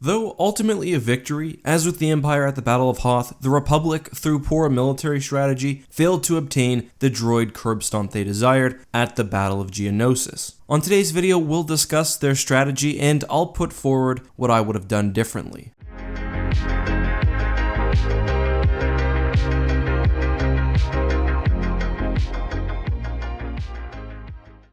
Though ultimately a victory, as with the Empire at the Battle of Hoth, the Republic, through poor military strategy, failed to obtain the droid curb stomp they desired at the Battle of Geonosis. On today's video, we'll discuss their strategy and I'll put forward what I would have done differently.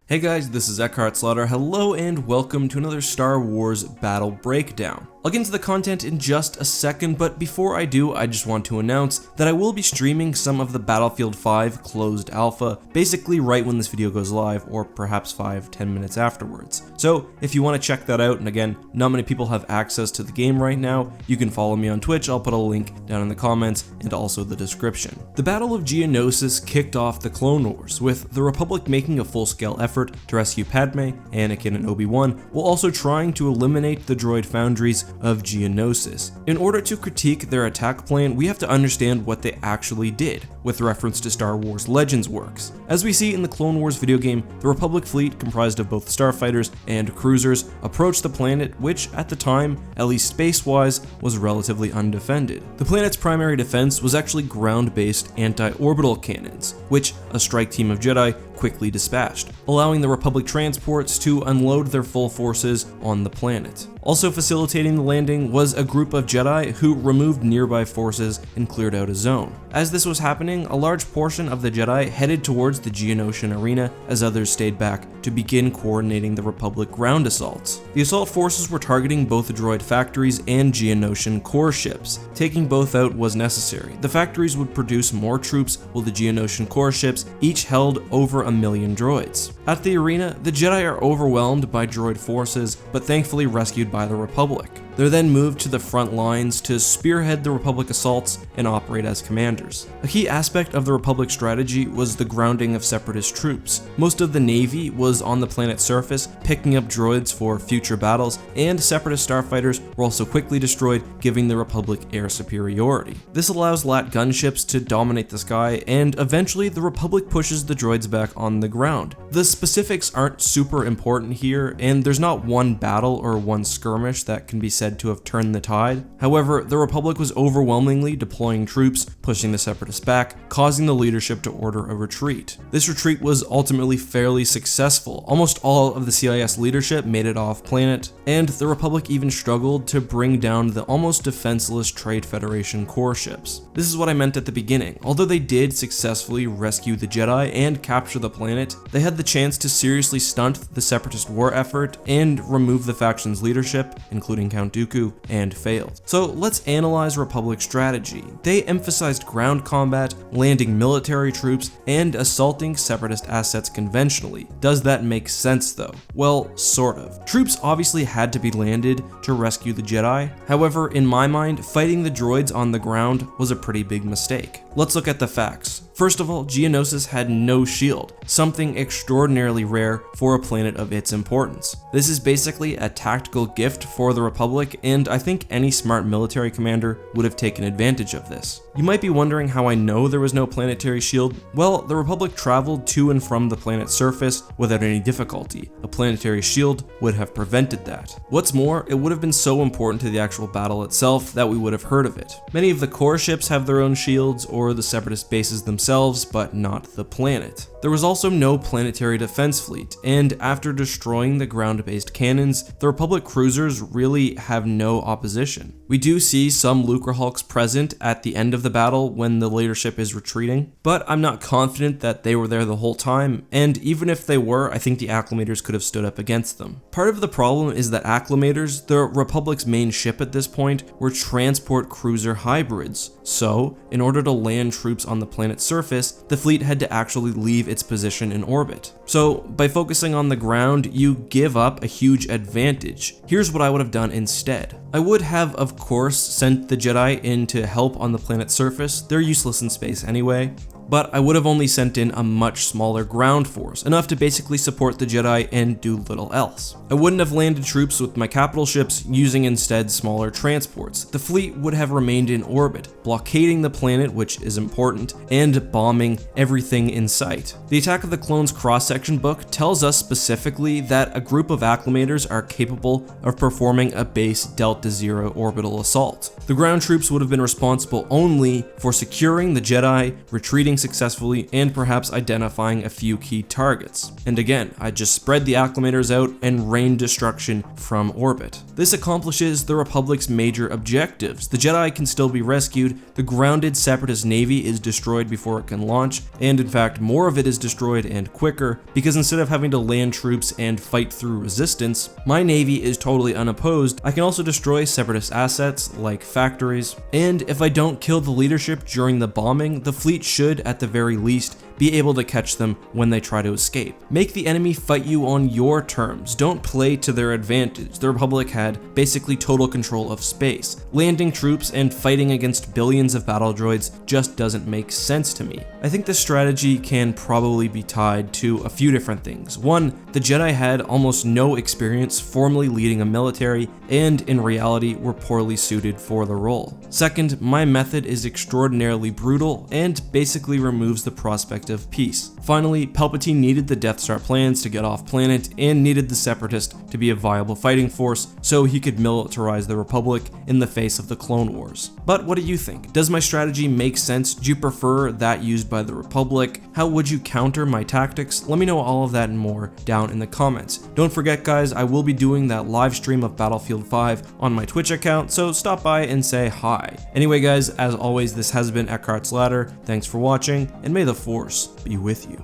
Hey guys, this is EckhartsLadder. Hello and welcome to another Star Wars battle breakdown. I'll get into the content in just a second, but before I do, I just want to announce that I will be streaming some of the Battlefield 5 closed alpha, basically right when this video goes live, or perhaps 5-10 minutes afterwards. So if you want to check that out, and again, not many people have access to the game right now, you can follow me on Twitch. I'll put a link down in the comments and also the description. The Battle of Geonosis kicked off the Clone Wars, with the Republic making a full-scale effort to rescue Padme, Anakin, and Obi-Wan, while also trying to eliminate the droid foundries of Geonosis. In order to critique their attack plan, we have to understand what they actually did, with reference to Star Wars Legends works. As we see in the Clone Wars video game, the Republic fleet, comprised of both starfighters and cruisers, approached the planet, which at the time, at least space-wise, was relatively undefended. The planet's primary defense was actually ground-based anti-orbital cannons, which a strike team of Jedi quickly dispatched, allowing the Republic transports to unload their full forces on the planet. Also facilitating the landing was a group of Jedi who removed nearby forces and cleared out a zone. As this was happening, a large portion of the Jedi headed towards the Geonosian arena as others stayed back to begin coordinating the Republic ground assaults. The assault forces were targeting both the droid factories and Geonosian core ships. Taking both out was necessary. The factories would produce more troops while the Geonosian core ships each held over 1 million droids. At the arena, the Jedi are overwhelmed by droid forces, but thankfully rescued by the Republic. They're then moved to the front lines to spearhead the Republic assaults and operate as commanders. A key aspect of the Republic strategy was the grounding of Separatist troops. Most of the Navy was on the planet's surface, picking up droids for future battles, and Separatist starfighters were also quickly destroyed, giving the Republic air superiority. This allows LAT gunships to dominate the sky, and eventually the Republic pushes the droids back on the ground. The specifics aren't super important here, and there's not one battle or one skirmish that can be said to have turned the tide. However, the Republic was overwhelmingly deploying troops, pushing the Separatists back, causing the leadership to order a retreat. This retreat was ultimately fairly successful. Almost all of the CIS leadership made it off planet, and the Republic even struggled to bring down the almost defenseless Trade Federation core ships. This is what I meant at the beginning. Although they did successfully rescue the Jedi and capture the planet, they had the chance to seriously stunt the Separatist war effort and remove the faction's leadership, including Count Dooku, and failed. So let's analyze Republic strategy. They emphasized ground combat, landing military troops, and assaulting Separatist assets conventionally. Does that make sense though? Well, sort of. Troops obviously had to be landed to rescue the Jedi. However, in my mind, fighting the droids on the ground was a pretty big mistake. Let's look at the facts. First of all, Geonosis had no shield, something extraordinarily rare for a planet of its importance. This is basically a tactical gift for the Republic, and I think any smart military commander would have taken advantage of this. You might be wondering how I know there was no planetary shield. Well, the Republic traveled to and from the planet's surface without any difficulty. A planetary shield would have prevented that. What's more, it would have been so important to the actual battle itself that we would have heard of it. Many of the core ships have their own shields, or the Separatist bases themselves, but not the planet. There was also no planetary defense fleet, and after destroying the ground-based cannons, the Republic cruisers really have no opposition. We do see some Lucrehulks present at the end of the battle when the leadership is retreating, but I'm not confident that they were there the whole time, and even if they were, I think the Acclamators could have stood up against them. Part of the problem is that Acclamators, the Republic's main ship at this point, were transport cruiser hybrids. So, in order to land troops on the planet's surface, the fleet had to actually leave its position in orbit. So, by focusing on the ground, you give up a huge advantage. Here's what I would have done instead. I would have, of course, sent the Jedi in to help on the planet's surface. They're useless in space anyway. but I would have only sent in a much smaller ground force, enough to basically support the Jedi and do little else. I wouldn't have landed troops with my capital ships, using instead smaller transports. The fleet would have remained in orbit, blockading the planet, which is important, and bombing everything in sight. The Attack of the Clones cross-section book tells us specifically that a group of acclimators are capable of performing a base delta default to zero Orbital Assault. The ground troops would have been responsible only for securing the Jedi, retreating successfully, and perhaps identifying a few key targets. And again, I just spread the acclimators out and rain destruction from orbit. This accomplishes the Republic's major objectives. The Jedi can still be rescued, the grounded Separatist navy is destroyed before it can launch, and in fact more of it is destroyed and quicker, because instead of having to land troops and fight through resistance, my navy is totally unopposed. I can also destroy Separatist assets like factories, and if I don't kill the leadership during the bombing, the fleet should at the very least be able to catch them when they try to escape. Make the enemy fight you on your terms. Don't play to their advantage. The Republic had basically total control of space. Landing troops and fighting against billions of battle droids just doesn't make sense to me. I think this strategy can probably be tied to a few different things. One, the Jedi had almost no experience formally leading a military and in reality were poorly suited for the role. Second, my method is extraordinarily brutal and basically removes the prospect of peace. Finally, Palpatine needed the Death Star plans to get off planet and needed the Separatist to be a viable fighting force so he could militarize the Republic in the face of the Clone Wars. But what do you think? Does my strategy make sense? Do you prefer that used by the Republic? How would you counter my tactics? Let me know all of that and more down in the comments. Don't forget guys, I will be doing that live stream of Battlefield 5 on my Twitch account, so stop by and say hi. Anyway guys, as always, this has been EckhartsLadder. Thanks for watching, and may the Force be with you.